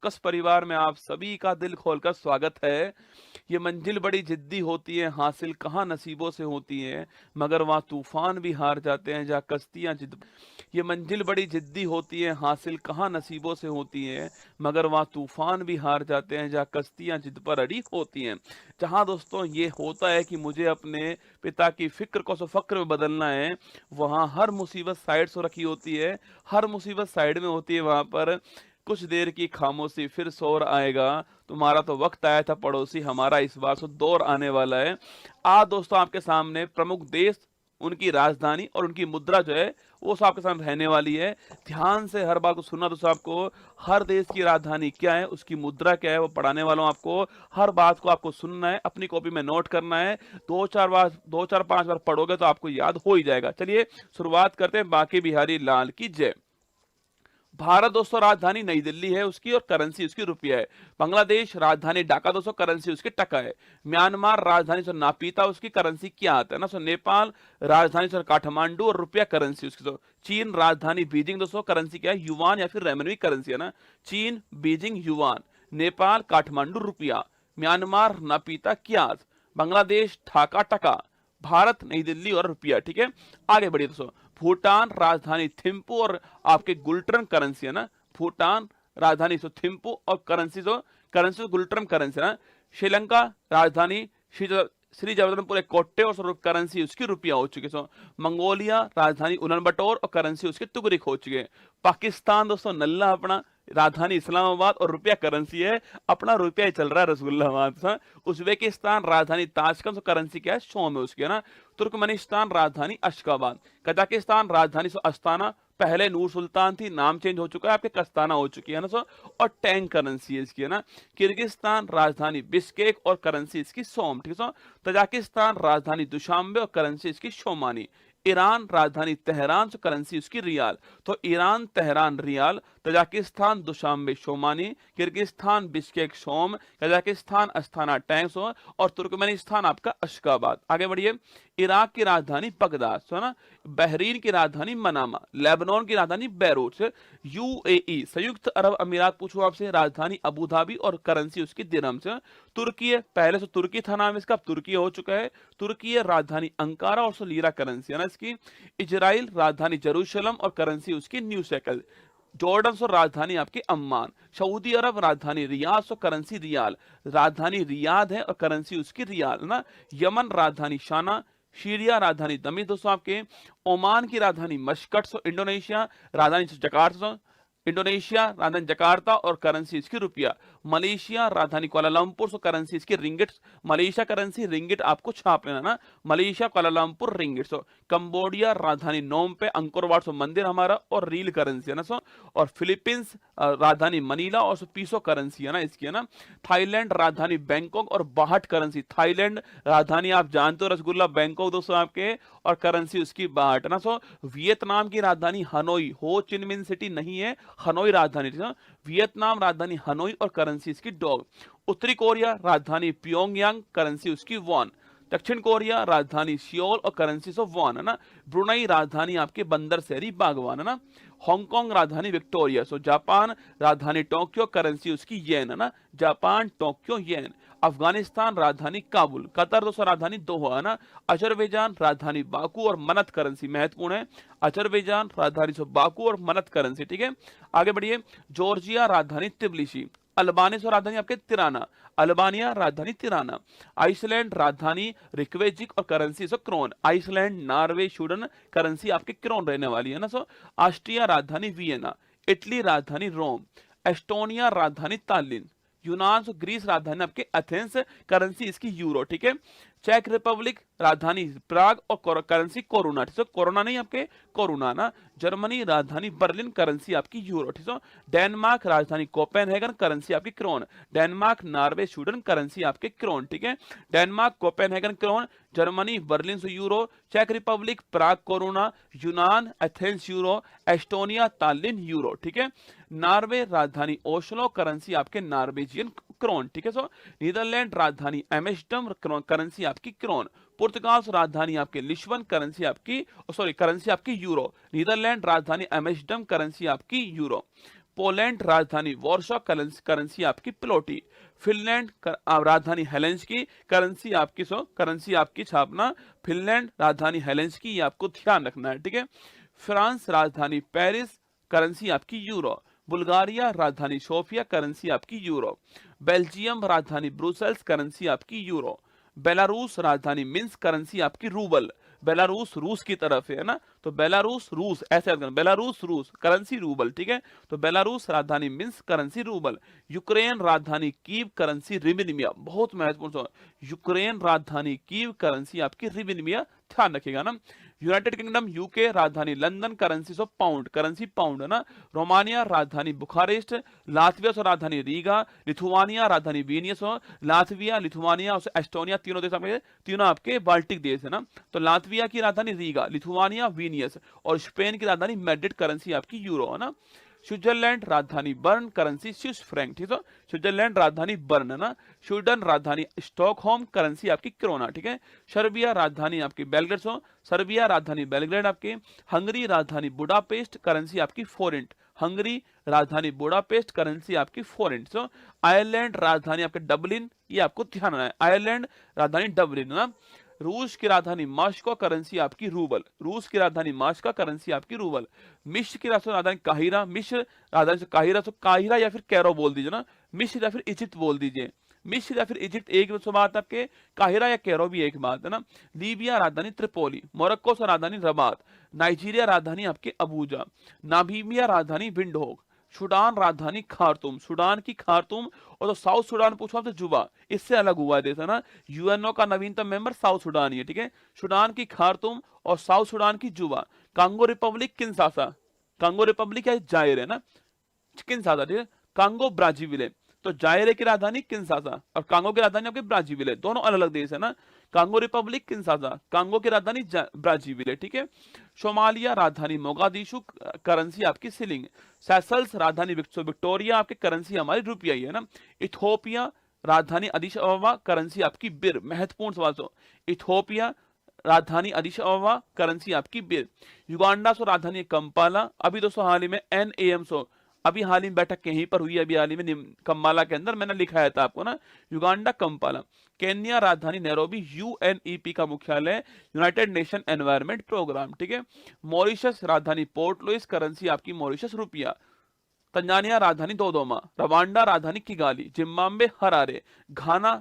चौक्कस परिवार में आप सभी का दिल खोलकर स्वागत है। ये मंजिल बड़ी जिद्दी होती है, हासिल कहाँ नसीबों से होती है, मगर वहाँ तूफान भी हार जाते हैं जहाँ कश्तियाँ जिद ये मंजिल बड़ी जिद्दी होती है, हासिल कहाँ नसीबों से होती है, मगर वहाँ तूफान भी हार जाते हैं जहाँ कश्तियाँ जिद पर अड़ी होती हैं। जहाँ दोस्तों ये होता है कि मुझे अपने पिता की फ़िक्र को फ़क्र में बदलना है, वहाँ हर मुसीबत साइड से रखी होती है, हर मुसीबत साइड में होती है वहाँ पर। कुछ देर की खामोशी फिर शोर आएगा, तुम्हारा तो वक्त आया था पड़ोसी, हमारा इस बार तो दौर आने वाला है। आज दोस्तों आपके सामने प्रमुख देश, उनकी राजधानी और उनकी मुद्रा जो है वो सब आपके सामने रहने वाली है। ध्यान से हर बात को सुनना दोस्तों आपको। हर देश की राजधानी क्या है, उसकी मुद्रा क्या है, वो पढ़ाने वाला हूं आपको। हर बात को आपको सुनना है, अपनी कॉपी में नोट करना है। दो चार पांच बार पढ़ोगे तो आपको याद हो ही जाएगा। चलिए शुरुआत करते हैं। बांके बिहारी लाल की जय। भारत दोस्तों राजधानी नई दिल्ली है उसकी, और करेंसी उसकी रुपया है। बांग्लादेश राजधानी ढाका दोस्तों, करेंसी उसकी टका है। म्यांमार राजधानी सो नापीता, उसकी करेंसी क्या आता है ना। सो नेपाल राजधानी सो काठमांडू और रुपया करेंसी उसकी। तो चीन राजधानी बीजिंग दोस्तों, करेंसी क्या है, युवान या फिर रेमनवी करेंसी है ना। चीन बीजिंग युवान, नेपाल काठमांडू रुपया, म्यांमार नापीता क्यास, बांग्लादेश ढाका टका, भारत नई दिल्ली और रुपया। ठीक है, आगे बढ़िए दोस्तों। भूटान राजधानी थिम्पू और आपके गुल्ट्रम करेंसी है ना। भूटान राजधानी सो थिम्पू और करेंसी तो गुल्ट्रम करेंसी है ना। श्रीलंका राजधानी श्री जगन्नाथपुर कोट्टे और स्वरूप करेंसी उसकी रुपया हो चुकी है। मंगोलिया राजधानी उलन बटोर और करेंसी उसकी तुगरिक हो चुकी है। पाकिस्तान दोस्तों नल्ला अपना, राजधानी इस्लामाबाद और रुपया करेंसी है अपना, रुपया ही चल रहा है रसगुल्लाबाद। उज्बेकिस्तान राजधानी ताशकंद, करेंसी क्या है, शोम है उसकी है ना। तुर्कमेनिस्तान राजधानी अशगाबाद, कजाकिस्तान राजधानी अस्ताना, पहले नूर सुल्तान थी, नाम चेंज हो चुका है, आपके कस्ताना हो चुकी है ना और टैंग करेंसी है इसकी है ना। किर्गिस्तान राजधानी बिस्केक और करेंसी इसकी सोम। ठीक है। तजाकिस्तान राजधानी दुशांबे और करेंसी इसकी शोमानी। ईरान राजधानी तेहरान, से करेंसी उसकी रियाल। तो Iran Tehran rial, Tajikistan Dushanbe somoni, Kyrgyzstan Bishkek som, Kazakhstan Astana टैंक्स और तुर्कमेनिस्तान आपका अशगाबाद। आगे बढ़िए। इराक की राजधानी बगदाद है ना। बहरीन की राजधानी मनामा, लेबनान की राजधानी बैरूट से। यूएई संयुक्त अरब अमीरात पूछो आपसे, राजधानी अबू धाबी और करेंसी उसकी दिरहम से। तुर्की पहले से तुर्की था नाम इसका, अब तुर्की हो चुका है। तुर्की राजधानी अंकारा और सो लीरा करेंसी है ना इसकी। इजराइल राजधानी जेरूशलम और करेंसी उसकी न्यू शेकल। जॉर्डन सो राजधानी आपकी अम्मान। सऊदी अरब राजधानी रियाद सो करेंसी रियाल, राजधानी रियाद है और करेंसी उसकी रियाल ना। यमन राजधानी शाना, सीरिया राजधानी दमिश्क दोस्तों आपके। ओमान की राजधानी मस्कट सो इंडोनेशिया, राजधानी जकार्ता, इंडोनेशिया राजधानी जकार्ता और करेंसी इसकी रुपया। मलेशिया राजधानी कुआलालंपुर सो करेंसी इसकी रिंगिट, मलेशिया करेंसी रिंगिट आपको छाप लेना ना, मलेशिया कुआलालंपुर रिंगिट सो। कंबोडिया राजधानी नोम पे, अंकोरवाट सो मंदिर हमारा और रील करेंसी है ना सो। और फिलीपींस राजधानी मनीला और सो पीसो करेंसी है ना इसकी है ना। थाईलैंड राजधानी बैंकॉक और बाहट करेंसी, थाईलैंड राजधानी आप जानते हो रसगुल्ला बैंकॉक दोस्तों आपके, और करेंसी उसकी बाहट है ना सो। वियतनाम की राजधानी हनोई, हो चिनमिन सिटी नहीं है, हनोई राजधानी। वियतनाम राजधानी हनोई और करेंसी इसकी डॉग। उत्तरी कोरिया राजधानी प्योंगयांग, करेंसी उसकी वॉन। दक्षिण कोरिया राजधानी सियोल और करेंसी सो वॉन है ना। ब्रुनई राजधानी आपके बंदर शहरी बागवान है ना। हांगकांग राजधानी विक्टोरिया। सो जापान राजधानी टोक्यो, करेंसी उसकी येन है ना, जापान टोक्यो येन। अफगानिस्तान राजधानी काबुल, कतर दोस्तों राजधानी दोहा है ना। अजरबैजान राजधानी बाकू और मनत, करेंसी महत्वपूर्ण है, अजरबैजान राजधानी सो बाकू और मनत करेंसी। ठीक है, आगे बढ़िए। जॉर्जिया राजधानी तिब्लिसी, अल्बानिया सो राजधानी आपके तिराना, अल्बानिया राजधानी तिराना। आइसलैंड राजधानी रिक्वेजिक और currency so krone, Iceland Norway Sweden, currency आपकी क्रोन रहने वाली है ना सो। ऑस्ट्रिया राजधानी वियना, इटली राजधानी रोम, एस्टोनिया राजधानी तालिन, यूनान सो ग्रीस राजधानी आपके एथेंस, करेंसी इसकी यूरो। ठीक है। चेक रिपब्लिक राजधानी प्राग और करेंसी कोरोना। ठीक है, कोरोना नहीं आपके कोरोना ना। जर्मनी राजधानी बर्लिन, करेंसी आपकी यूरो। ठीक है। डेनमार्क राजधानी कोपेनहेगन, करेंसी आपकी krone. Denmark Norway Sweden, currency आपके क्रोन। ठीक है, Denmark Copenhagen krone, Germany Berlin से यूरो, चेक रिपब्लिक प्राग कोरोना, यूनान Athens euro, Estonia Tallinn euro. ठीक है। नॉर्वे राजधानी ओस्लो, करेंसी आपके नॉर्वेजियन क्रोन। ठीक है। सो नीदरलैंड राजधानी एम्स्टर्डम, करेंसी आपकी क्रोन। पुर्तगाल राजधानी आपके लिस्बन, करेंसी आपकी करेंसी आपकी यूरो। नीदरलैंड राजधानी एम्स्टर्डम, करेंसी आपकी यूरो। पोलैंड राजधानी वॉर्शो, करेंसी आपकी प्लोटी। फिनलैंड राजधानी हेलेंस्की, करेंसी आपकी छापना फिनलैंड, राजधानी हेलेंस्की, ये आपको ध्यान रखना है, ठीक है। फ्रांस राजधानी पेरिस, करेंसी आपकी यूरो। बुल्गारिया राजधानी सोफिया, करेंसी आपकी यूरो। बेल्जियम राजधानी ब्रुसेल्स, करेंसी आपकी यूरो। बेलारूस राजधानी मिन्स्क, करेंसी आपकी रूबल। बेलारूस रूस की तरफ है ना, तो बेलारूस रूस ऐसे याद करना, बेलारूस रूस, करेंसी रूबल, ठीक है। तो बेलारूस राजधानी मिन्स्क, करेंसी रूबल। यूक्रेन राजधानी कीव, करेंसी रिबिनिमिया, बहुत महत्वपूर्ण। यूक्रेन राजधानी कीव, करेंसी आपकी रिबिनिमिया, ध्यान रखिएगा ना। यूनाइटेड किंगडम यूके राजधानी London, currency of pound, currency pound है ना। रोमानिया राजधानी बुखारेस्ट, लातविया सो राजधानी रीगा, लिथुआनिया राजधानी विनियस हो। लातविया, लिथुआनिया और एस्टोनिया तीनों देश आपके, तीनों आपके बाल्टिक देश है ना। तो लातविया की राजधानी रीगा, लिथुआनिया विनियस और स्पेन की राजधानी मैड्रिड, करेंसी आपकी यूरो है ना। स्विट्जरलैंड राजधानी बर्न, करेंसी स्विस फ्रैंक, ठीक है। स्विट्जरलैंड राजधानी बर्न है ना। स्वीडन राजधानी स्टॉकहोम, करेंसी आपकी क्रोना, ठीक है। सर्बिया राजधानी आपकी बेलग्रेड हो, सर्बिया राजधानी बेलग्रेड आपकी। हंगरी राजधानी बुडापेस्ट, करेंसी आपकी फोरेंट, हंगरी राजधानी बुडापेस्ट, करेंसी आपकी फोरेंट। सो आयरलैंड राजधानी आपके डबलिन, ये आपको ध्यान रखना है, आयरलैंड राजधानी डबलिन ना। रूस की राजधानी मास्को, करेंसी आपकी रूबल, रूस की राजधानी मास्को, करेंसी आपकी रूबल। मिस्र की राजधानी काहिरा, मिस्र राजधानी से काहिरा, तो काहिरा या फिर कैरो बोल दीजिए ना, मिस्र या फिर इजिप्ट बोल दीजिए, मिस्र या फिर इजिप्ट एक बात आपके, काहिरा या कैरो भी एक बात है ना। लीबिया राजधानी त्रिपोली, मोरक्को से राजधानी रबात। नाइजीरिया राजधानी आपके अबूजा। नामीबिया राजधानी विंडहोक। सूडान राजधानी खार्तूम, सूडान की खार्तूम। और तो साउथ सूडान पूछो आपसे जुबा, इससे अलग हुआ है देश है ना। यूएनओ का नवीनतम मेंबर साउथ सूडान ही है, ठीक है। सूडान की खार्तूम और साउथ सूडान की जुबा। Congo Republic Kinshasa, Congo Republic या जायर है ना, किंशासा, ठीक है। कांगो ब्राजीविले, तो जायरे की राजधानी किंशासा और कांगो की राजधानी आपके ब्राजीविले, दोनों अलग अलग देश है ना। कांगो रिपब्लिक किंशासा, कांगो की राजधानी ब्राजीविले, ठीक है। सोमालिया राजधानी मोगादिशु, करेंसी आपकी सिलिंग। सेशल्स राजधानी विक्टोरिया, आपकी करेंसी हमारी रुपया ही है ना। इथोपिया राजधानी अदिश अबबा, करेंसी आपकी बिर, महत्वपूर्ण सवाल। तो इथोपिया राजधानी अदिश अबबा, करेंसी आपकी बिर। युगांडा सो राजधानी कंपाला, अभी दोस्तों हाल ही में NAM सो, अभी हाल ही में बैठक कहीं पर हुई, अभी हाल ही में कम्माला के अंदर, मैंने लिखाया था आपको ना, युगांडा कंपाला। केन्या राजधानी नैरोबी, UNEP का मुख्यालय, यूनाइटेड नेशन एनवायरनमेंट प्रोग्राम, ठीक है। मॉरिशस राजधानी पोर्ट लुइस, करेंसी आपकी मॉरिशस रुपया। तंजानिया राजधानी दोदोमा। रवांडा राजधानी किगाली। Zimbabwe Harare. घाना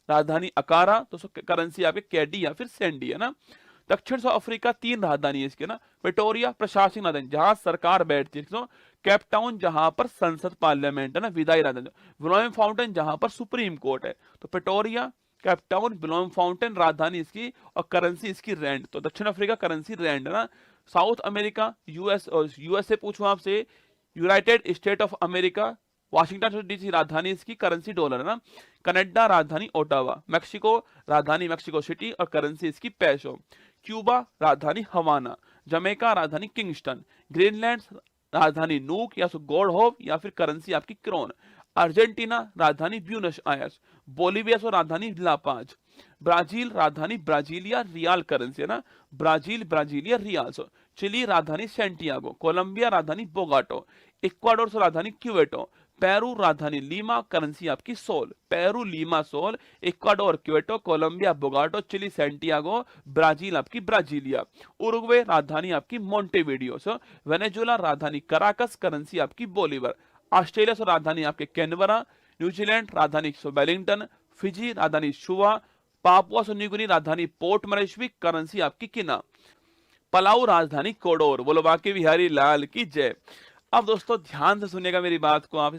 राजधानी अकारा, तो करेंसी आपके कैडी या फिर सेंडी है ना। दक्षिण अफ्रीका 3 राजधानी है इसके ना। प्रिटोरिया प्रशासनिक राजधानी, जहां सरकार बैठती है। केप टाउन, जहां पर संसद पार्लियामेंट है ना, विदाई राजधानी। विलोम फाउंटेन, जहां पर सुप्रीम कोर्ट है। तो प्रिटोरिया, केप टाउन, विलोम फाउंटेन, राजधानी इसकी और करेंसी इसकी रैंड। तो दक्षिण अफ्रीका करेंसी रैंड है ना। साउथ अमेरिका यूएसए पूछूं आपसे, United state of America, Washington DC, राजधानी इसकी करेंसी डॉलर है ना। कनाडा राजधानी ओटावा। मैक्सिको राजधानी मैक्सिको सिटी और करेंसी इसकी पेसो। क्यूबा राजधानी हवाना। जमैका राजधानी किंगस्टन। ग्रीनलैंड राजधानी नूक या गॉड होप या फिर करेंसी आपकी क्रोन। अर्जेंटीना राजधानी ब्यूनस आयर्स। बोलिविया सो राजधानी लापाज। ब्राजील राजधानी ब्राजीलिया रियाल, करेंसी है ना, ब्राजील ब्राजीलिया रियाल। सो चिली राजधानी सेंटियागो। कोलंबिया राजधानी बोगाटो। इक्वाडोर से राजधानी क्यूवेटो। पेरू राजधानी लीमा, करेंसी आपकी sol. Peru Lima sol, Ecuador Quito, Colombia Bogota, Chile Santiago, Brazil आपकी ब्राजीलिया। उरुग्वे राजधानी आपकी मोंटेविडियो। सो वेनेजुला राजधानी कराकस, करेंसी आपकी बोलीवर। ऑस्ट्रेलिया से राजधानी आपके कैनबरा। न्यूजीलैंड राजधानी वेलिंगटन। फिजी राजधानी शुवा। पापुआ न्यूगिनी राजधानी पोर्ट मरेश्वी, करेंसी आपकी किना। पलाऊ राजधानी कोडोर। बोलो बाकी बिहारी लाल की जय। अब दोस्तों ध्यान से सुनिएगा मेरी बात को, आप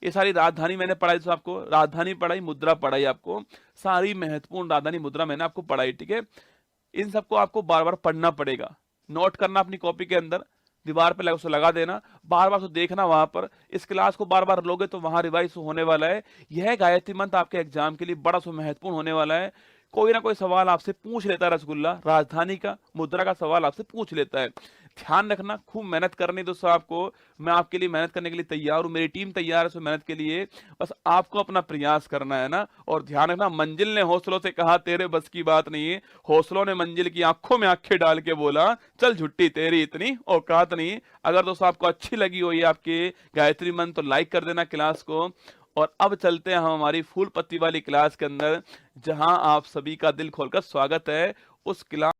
ये सारी राजधानी मैंने पढ़ाई, तो आपको राजधानी पढ़ाई, मुद्रा पढ़ाई, आपको सारी महत्वपूर्ण राजधानी मुद्रा मैंने आपको पढ़ाई, ठीक है। इन सबको आपको बार बार पढ़ना पड़ेगा, नोट करना अपनी कॉपी के अंदर, दीवार पे उसको लगा देना, बार बार उसको देखना वहां पर। इस क्लास को बार बार लोगे तो वहां रिवाइज होने वाला है। यह गायत्री मंत्र आपके एग्जाम के लिए बड़ा महत्वपूर्ण होने वाला है। कोई ना कोई सवाल आपसे पूछ लेता है, रसगुल्ला राजधानी का, मुद्रा का सवाल आपसे पूछ लेता है। ध्यान रखना, खूब मेहनत करनी है दोस्तों आपको। मैं आपके लिए मेहनत करने के लिए तैयार हूँ, मेरी टीम तैयार है मेहनत के लिए। बस आपको अपना प्रयास करना है ना। और ध्यान रखना, मंजिल ने हौसलों से कहा तेरे बस की बात नहीं है। हौसलों ने मंजिल की आंखों में आंखें डाल के बोला चल झुट्टी तेरी इतनी औकात नहीं। अगर दोस्तों आपको अच्छी लगी हो ये आपके गायत्री मंत्र तो लाइक कर देना क्लास को। और अब चलते हैं हम हमारी फूल पत्ती वाली क्लास के अंदर, जहां आप सभी का दिल खोलकर स्वागत है। उस क्लास